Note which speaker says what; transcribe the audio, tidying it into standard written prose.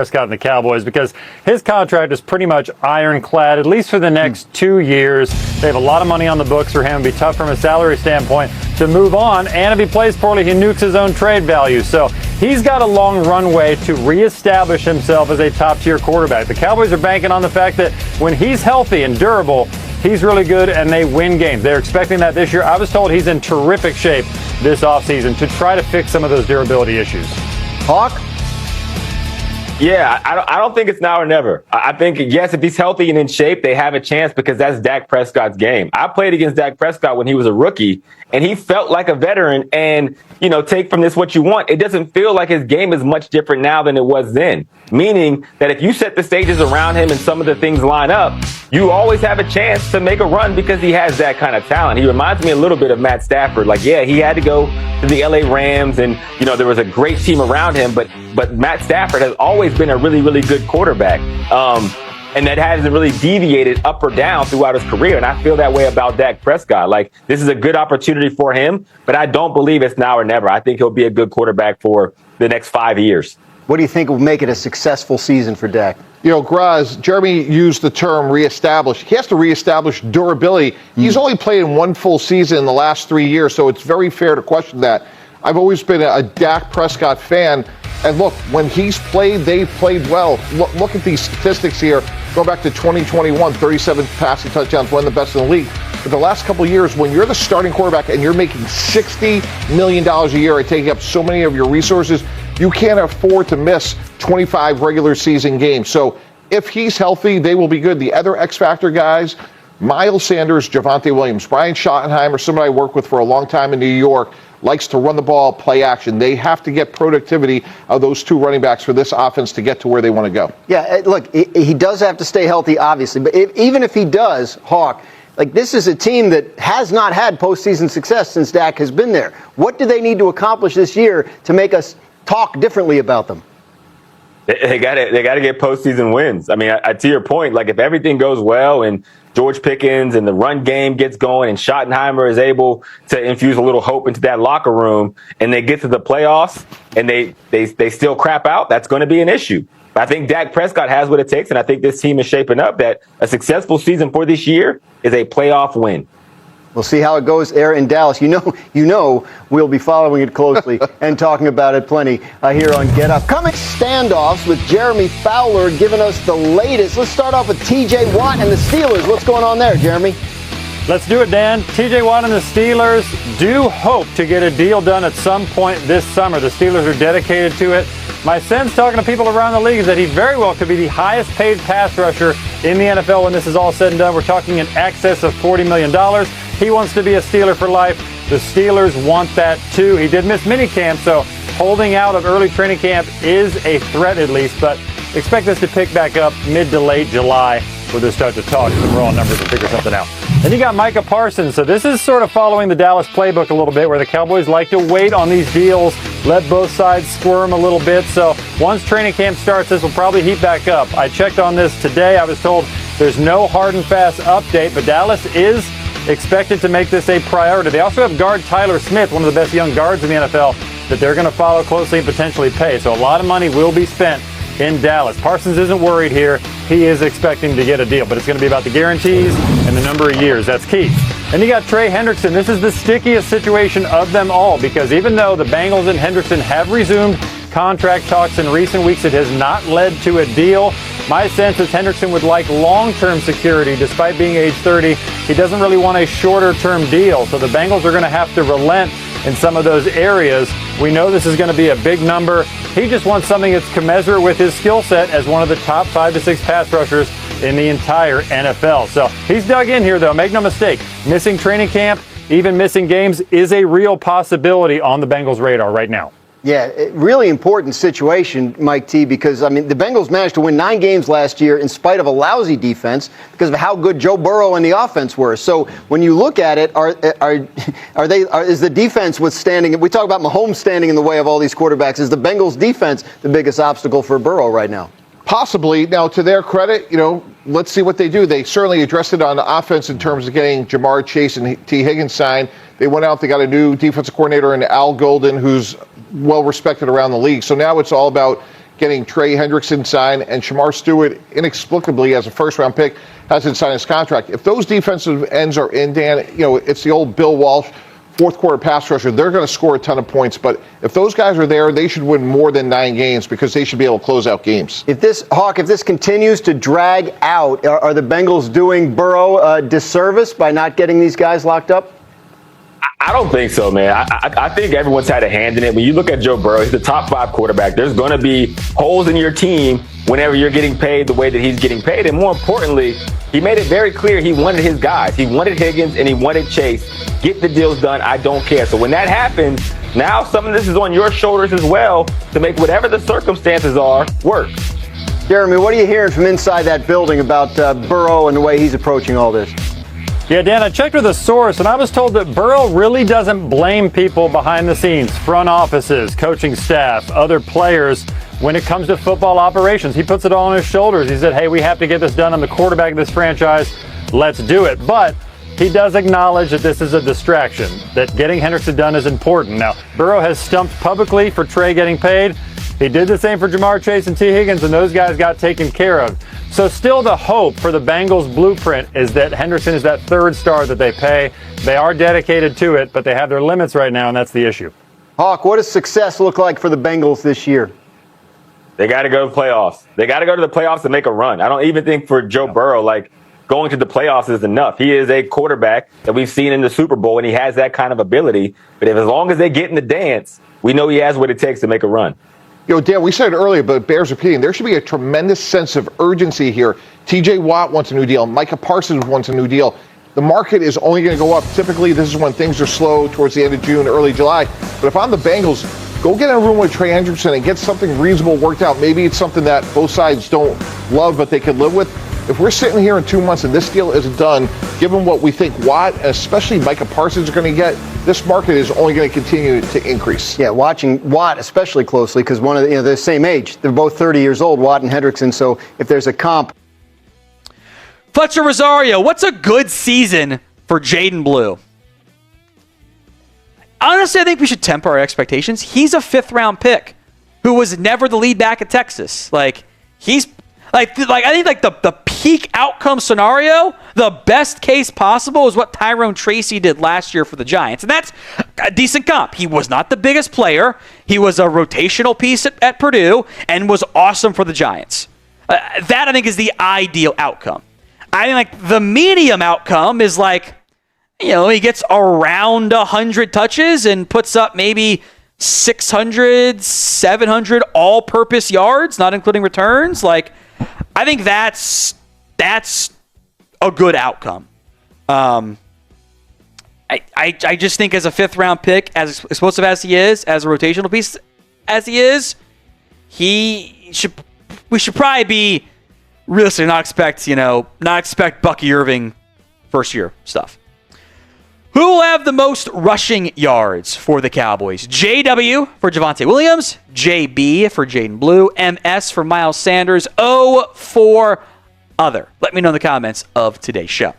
Speaker 1: Prescott and the Cowboys, because his contract is pretty much ironclad, at least for the next 2 years. They have a lot of money on the books for him. It'd be tough from a salary standpoint to move on. And if he plays poorly, he nukes his own trade value. So he's got a long runway to reestablish himself as a top-tier quarterback. The Cowboys are banking on the fact that when he's healthy and durable, he's really good and they win games. They're expecting that this year. I was told he's in terrific shape this offseason to try to fix some of those durability issues.
Speaker 2: Hawk?
Speaker 3: Yeah, I don't think it's now or never. I think, yes, if he's healthy and in shape, they have a chance because that's Dak Prescott's game. I played against Dak Prescott when he was a rookie, and he felt like a veteran. And, take from this what you want. It doesn't feel like his game is much different now than it was then, meaning that if you set the stages around him and some of the things line up, you always have a chance to make a run because he has that kind of talent. He reminds me a little bit of Matt Stafford. Like, yeah, he had to go to the LA Rams and, there was a great team around him, but Matt Stafford has always been a really, really good quarterback. And that hasn't really deviated up or down throughout his career. And I feel that way about Dak Prescott. Like, this is a good opportunity for him, but I don't believe it's now or never. I think he'll be a good quarterback for the next 5 years.
Speaker 2: What do you think will make it a successful season for Dak?
Speaker 4: Graz, Jeremy used the term reestablish. He has to reestablish durability. He's only played in one full season in the last 3 years, so it's very fair to question that. I've always been a Dak Prescott fan. And look, when he's played, they've played well. Look at these statistics here. Go back to 2021, 37 passing touchdowns, one of the best in the league. But the last couple of years, when you're the starting quarterback and you're making $60 million a year and taking up so many of your resources, you can't afford to miss 25 regular season games. So if he's healthy, they will be good. The other X-Factor guys, Miles Sanders, Javonte Williams, Brian Schottenheimer, somebody I worked with for a long time in New York, likes to run the ball, play action. They have to get productivity of those two running backs for this offense to get to where they want to go.
Speaker 2: Yeah, look, he does have to stay healthy, obviously. But even if he does, Hawk, this is a team that has not had postseason success since Dak has been there. What do they need to accomplish this year to make us talk differently about them?
Speaker 3: They got to get postseason wins. I mean, to your point, if everything goes well and George Pickens and the run game gets going and Schottenheimer is able to infuse a little hope into that locker room and they get to the playoffs and they still crap out, that's going to be an issue. But I think Dak Prescott has what it takes, and I think this team is shaping up that a successful season for this year is a playoff win.
Speaker 2: We'll see how it goes there in Dallas. You know, we'll be following it closely and talking about it plenty here on Get Up. Coming standoffs with Jeremy Fowler giving us the latest. Let's start off with T.J. Watt and the Steelers. What's going on there, Jeremy?
Speaker 1: Let's do it, Dan. T.J. Watt and the Steelers do hope to get a deal done at some point this summer. The Steelers are dedicated to it. My sense, talking to people around the league, is that he very well could be the highest paid pass rusher in the NFL when this is all said and done. We're talking in excess of $40 million. He wants to be a Steeler for life. The Steelers want that too. He did miss minicamp, so holding out of early training camp is a threat at least, but expect this to pick back up mid to late July where they start to talk some raw numbers and figure something out. Then you got Micah Parsons. So this is sort of following the Dallas playbook a little bit, where the Cowboys like to wait on these deals, let both sides squirm a little bit. So once training camp starts, this will probably heat back up. I checked on this today. I was told there's no hard and fast update, but Dallas is expected to make this a priority. They also have guard Tyler Smith, one of the best young guards in the NFL, that they're going to follow closely and potentially pay. So a lot of money will be spent in Dallas. Parsons isn't worried here. He is expecting to get a deal, but it's going to be about the guarantees and the number of years. That's key. And you got Trey Hendrickson. This is the stickiest situation of them all, because even though the Bengals and Hendrickson have resumed contract talks in recent weeks, it has not led to a deal. My sense is Hendrickson would like long-term security. Despite being age 30, he doesn't really want a shorter-term deal. So the Bengals are going to have to relent in some of those areas. We know this is going to be a big number. He just wants something that's commensurate with his skill set as one of the top 5 to 6 pass rushers in the entire NFL. So he's dug in here, though. Make no mistake. Missing training camp, even missing games, is a real possibility on the Bengals' radar right now.
Speaker 2: Yeah, really important situation, Mike T, because, the Bengals managed to win 9 games last year in spite of a lousy defense because of how good Joe Burrow and the offense were. So when you look at it, is the defense withstanding? We talk about Mahomes standing in the way of all these quarterbacks. Is the Bengals defense the biggest obstacle for Burrow right now?
Speaker 4: Possibly. Now, to their credit, let's see what they do. They certainly addressed it on the offense in terms of getting Jamar Chase and T. Higgins signed. They went out, they got a new defensive coordinator in Al Golden, who's well respected around the league. So now it's all about getting Trey Hendrickson signed, and Shamar Stewart inexplicably as a first-round pick hasn't signed his contract. If those defensive ends are in, Dan, it's the old Bill Walsh fourth quarter pass rusher. They're going to score a ton of points, but if those guys are there, they should win more than 9 games because they should be able to close out games.
Speaker 2: If this continues to drag out, are the Bengals doing Burrow a disservice by not getting these guys locked up?
Speaker 3: I don't think so, man. I think everyone's had a hand in it. When you look at Joe Burrow, he's the top 5 quarterback. There's going to be holes in your team whenever you're getting paid the way that he's getting paid. And more importantly, he made it very clear he wanted his guys. He wanted Higgins and he wanted Chase. Get the deals done. I don't care. So when that happens, now some of this is on your shoulders as well to make whatever the circumstances are work.
Speaker 2: Jeremy, what are you hearing from inside that building about Burrow and the way he's approaching all this?
Speaker 1: Yeah, Dan, I checked with a source, and I was told that Burrow really doesn't blame people behind the scenes, front offices, coaching staff, other players, when it comes to football operations. He puts it all on his shoulders. He said, hey, we have to get this done. I'm the quarterback of this franchise. Let's do it. But he does acknowledge that this is a distraction, that getting Hendrickson done is important. Now, Burrow has stumped publicly for Trey getting paid. He did the same for Jamar Chase and T. Higgins, and those guys got taken care of. So still the hope for the Bengals blueprint is that Hendrickson is that third star that they pay. They are dedicated to it, but they have their limits right now, and that's the issue.
Speaker 2: Hawk, what does success look like for the Bengals this year?
Speaker 3: They got to go to the playoffs. They got to go to the playoffs and make a run. I don't even think for Joe Burrow, going to the playoffs is enough. He is a quarterback that we've seen in the Super Bowl, and he has that kind of ability. But as long as they get in the dance, we know he has what it takes to make a run.
Speaker 4: Dan, we said it earlier, but it bears repeating. There should be a tremendous sense of urgency here. T.J. Watt wants a new deal. Micah Parsons wants a new deal. The market is only going to go up. Typically, this is when things are slow towards the end of June, early July. But if I'm the Bengals, go get in a room with Trey Hendrickson and get something reasonable worked out. Maybe it's something that both sides don't love, but they can live with. If we're sitting here in 2 months and this deal isn't done, given what we think Watt, and especially Micah Parsons, are going to get, this market is only going to continue to increase.
Speaker 2: Yeah, watching Watt especially closely because one of they're the same age. They're both 30 years old, Watt and Hendrickson. So if there's a comp.
Speaker 5: Fletcher Rosario, what's a good season for Jaydon Blue? Honestly, I think we should temper our expectations. He's a 5th-round pick who was never the lead back at Texas. He's I think the peak outcome scenario, the best case possible is what Tyrone Tracy did last year for the Giants. And that's a decent comp. He was not the biggest player. He was a rotational piece at Purdue and was awesome for the Giants. That, I think, is the ideal outcome. I think the medium outcome is he gets around 100 touches and puts up maybe 600, 700 all-purpose yards, not including returns. I think that's a good outcome. I just think as a 5th-round pick, as explosive as he is, as a rotational piece as he is, we should probably be realistic, not expect Bucky Irving first year stuff. Who will have the most rushing yards for the Cowboys? JW for Javonte Williams, JB for Jaydon Blue, MS for Miles Sanders, O for other. Let me know in the comments of today's show.